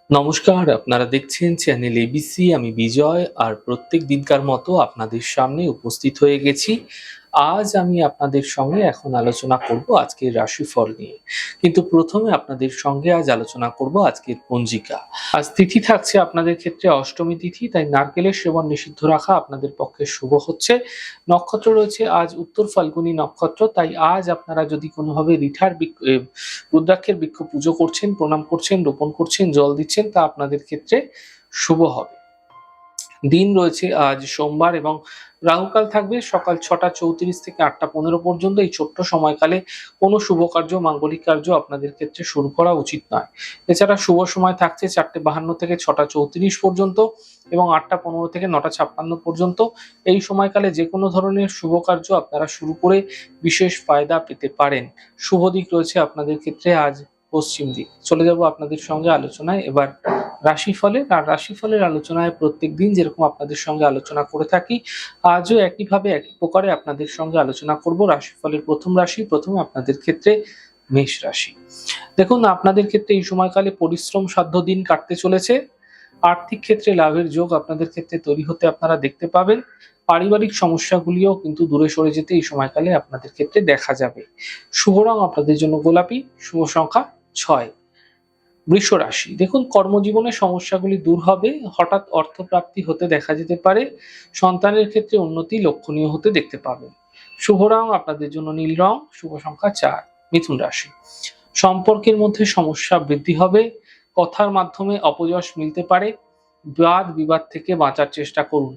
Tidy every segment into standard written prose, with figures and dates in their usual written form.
নমস্কার, আপনারা দেখছেন চ্যানেল এবিসি। আমি বিজয়, আর প্রত্যেক দিনকার মতো আপনাদের সামনে উপস্থিত হয়ে গেছি। আজ আমি আপনাদের সঙ্গে এখন আলোচনা করব আজকের রাশিফল নিয়ে। কিন্তু প্রথমে আপনাদের সঙ্গে আজ আলোচনা করব আজকের পঞ্জিকা। আজ তিথি থাকছে আপনাদের ক্ষেত্রে অষ্টমী তিথি, তাই নারকেলের সেবন নিষিদ্ধ রাখা আপনাদের পক্ষে শুভ হচ্ছে। নক্ষত্র রয়েছে আজ উত্তর ফাল্গুনী নক্ষত্র, তাই আজ আপনারা যদি কোনোভাবে রুদ্রাক্ষের বৃক্ষ পুজো করছেন, প্রণাম করছেন, রোপণ করছেন, জল দিচ্ছেন, তা আপনাদের ক্ষেত্রে শুভ হবে। দিন রয়েছে আজ সোমবার এবং রাহুকাল থাকবে সকাল 6টা 34 থেকে 8টা 15 পর্যন্ত। এই ছোট্ট সময়কালে কোনো শুভ কার্য, মাঙ্গলিক কার্য আপনাদের ক্ষেত্রে শুরু করা উচিত নয়। এছাড়া শুভ সময় থাকছে 4টে 52 থেকে 6টা 34 পর্যন্ত এবং 8টা 15 থেকে 9টা 56 পর্যন্ত। এই সময়কালে যে কোনো ধরনের শুভ কার্য আপনারা শুরু করে বিশেষ ফায়দা পেতে পারেন। শুভ দিক রয়েছে আপনাদের ক্ষেত্রে আজ পশ্চিম দিক। চলে যাব আপনাদের সঙ্গে আলোচনায় এবার রাশিফলের আলোচনায়। প্রত্যেক দিন যেরকম আপনাদের সঙ্গে আলোচনা করে থাকি, আজও একইভাবে একই প্রকারে আপনাদের সঙ্গে আলোচনা করব রাশিফলের প্রথম রাশি। প্রথমে আপনাদের ক্ষেত্রে মেষ রাশি। দেখুন, আপনাদের ক্ষেত্রে এই সময়কালে পরিশ্রম সাধ্য দিন কাটতে চলেছে। আর্থিক ক্ষেত্রে লাভের যোগ আপনাদের ক্ষেত্রে তৈরি হতে আপনারা দেখতে পাবেন। পারিবারিক সমস্যাগুলিও কিন্তু দূরে সরে যেতে এই সময়কালে আপনাদের ক্ষেত্রে দেখা যাবে। শুভ রং আপনাদের জন্য গোলাপি, শুভ সংখ্যা 6। বৃষ রাশি। দেখুন, কর্মজীবনের সমস্যাগুলি দূর হবে, হঠাৎ অর্থপ্রাপ্তি হতে দেখা যেতে পারে। সন্তানের ক্ষেত্রে উন্নতি লক্ষণীয় হতে দেখতে পাবেন। শুভ রং আপনাদের জন্য নীল রং, শুভ সংখ্যা 4। মিথুন রাশি। সম্পর্কের মধ্যে সমস্যা বৃদ্ধি হবে, কথার মাধ্যমে অপযশ মিলতে পারে। বাদ বিবাদ থেকে বাঁচার চেষ্টা করুন।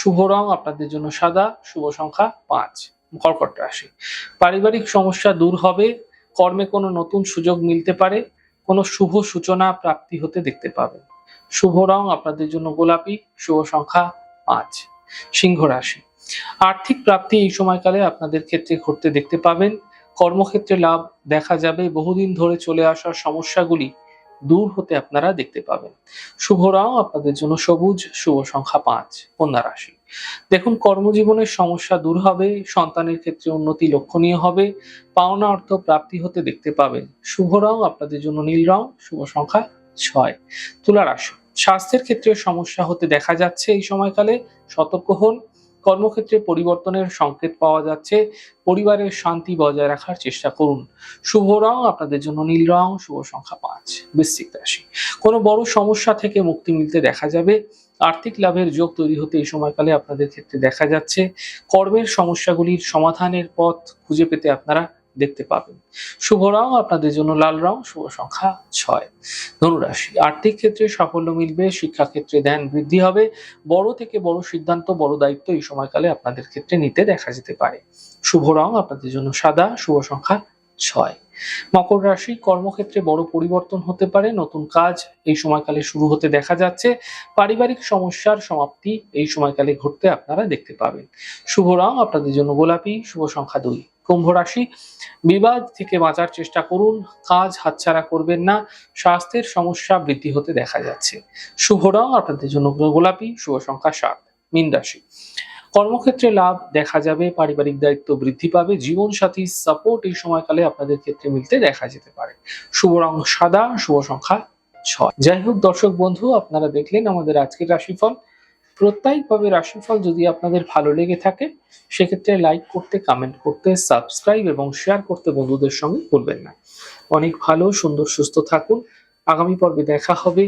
শুভ রং আপনাদের জন্য সাদা, শুভ সংখ্যা 5। কর্কট রাশি। পারিবারিক সমস্যা দূর হবে, কর্মে কোনো নতুন সুযোগ মিলতে পারে, কোনো শুভ সূচনা প্রাপ্তি হতে দেখতে পাবেন। শুভ রং আপনাদের জন্য গোলাপি, শুভ সংখ্যা 5। সিংহ রাশি। আর্থিক প্রাপ্তি এই সময়কালে আপনাদের ক্ষেত্রে ঘটতে দেখতে পাবেন। কর্মক্ষেত্রে লাভ দেখা যাবে, বহুদিন ধরে চলে আসা সমস্যাগুলি দূর হতে আপনারা দেখতে পাবেন। শুভ রং আপনাদের জন্য সবুজ, শুভ সংখ্যা 5। কন্যা রাশি। দেখুন, কর্মজীবনের সমস্যা দূর হবে, সন্তানের ক্ষেত্রে উন্নতি লক্ষণীয় হবে, পাওনা অর্থ প্রাপ্তি হতে দেখতে পাবেন। শুভ রং আপনাদের জন্য নীল রং, শুভ সংখ্যা 6। তুলা রাশি। স্বাস্থ্যের ক্ষেত্রে সমস্যা হতে দেখা যাচ্ছে এই সময়কালে, সতর্ক হন। কর্মক্ষেত্রে পরিবর্তনের সংকেত পাওয়া যাচ্ছে, পরিবারের শান্তি বজায় রাখার চেষ্টা করুন। শুভ রং আপনাদের জন্য নীল রং, শুভ সংখ্যা 5। বৃশ্চিক রাশি। কোনো বড় সমস্যা থেকে মুক্তি মিলতে দেখা যাবে, আর্থিক লাভের যোগ তৈরি হতে এই সময়কালে আপনাদের ক্ষেত্রে দেখা যাচ্ছে। কর্মের সমস্যাগুলির সমাধানের পথ খুঁজে পেতে আপনারা দেখতে পাবেন। শুভ রং আপনাদের জন্য লাল রং, শুভ সংখ্যা 6। ধনুরাশি। আর্থিক ক্ষেত্রে সাফল্য মিলবে, শিক্ষাক্ষেত্রে ধ্যান বৃদ্ধি হবে, বড় থেকে বড় সিদ্ধান্ত, বড় দায়িত্ব এই সময়কালে আপনাদের ক্ষেত্রে নিতে দেখা যেতে পারে। শুভ রং আপনাদের জন্য সাদা, শুভ সংখ্যা 6। মকর রাশি। কর্মক্ষেত্রে বড় পরিবর্তন হতে পারে, নতুন কাজ এই সময়কালে শুরু হতে দেখা যাচ্ছে। পারিবারিক সমস্যার সমাপ্তি এই সময়কালে ঘটতে আপনারা দেখতে পাবেন। শুভ রং আপনাদের জন্য গোলাপি, শুভ সংখ্যা 2। কুম্ভ রাশি। বিবাদ থেকে বাঁচার চেষ্টা করুন, কাজ হাতছাড়া করবেন না, স্বাস্থ্যের সমস্যা বৃদ্ধি হতে দেখা যাচ্ছে। শুভ রং আপনাদের জন্য গোলাপি, শুভ সংখ্যা 7। মীন রাশি। কর্মক্ষেত্রে লাভ দেখা যাবে, পারিবারিক দায়িত্ব বৃদ্ধি পাবে, জীবনসাথী সাপোর্ট এই সময়কালে আপনাদের ক্ষেত্রে মিলতে দেখা যেতে পারে। শুভ রং সাদা, শুভ সংখ্যা 6। যাই হোক দর্শক বন্ধু, আপনারা দেখলেন আমাদের আজকের রাশিফল। প্রত্যেকভাবে রাশিফল যদি আপনাদের ভালো লেগে থাকে, সেক্ষেত্রে লাইক করতে, কমেন্ট করতে, সাবস্ক্রাইব এবং শেয়ার করতে বন্ধুদের সঙ্গে ভুলবেন না। অনেক ভালো, সুন্দর, সুস্থ থাকুন। আগামী পর্বে দেখা হবে।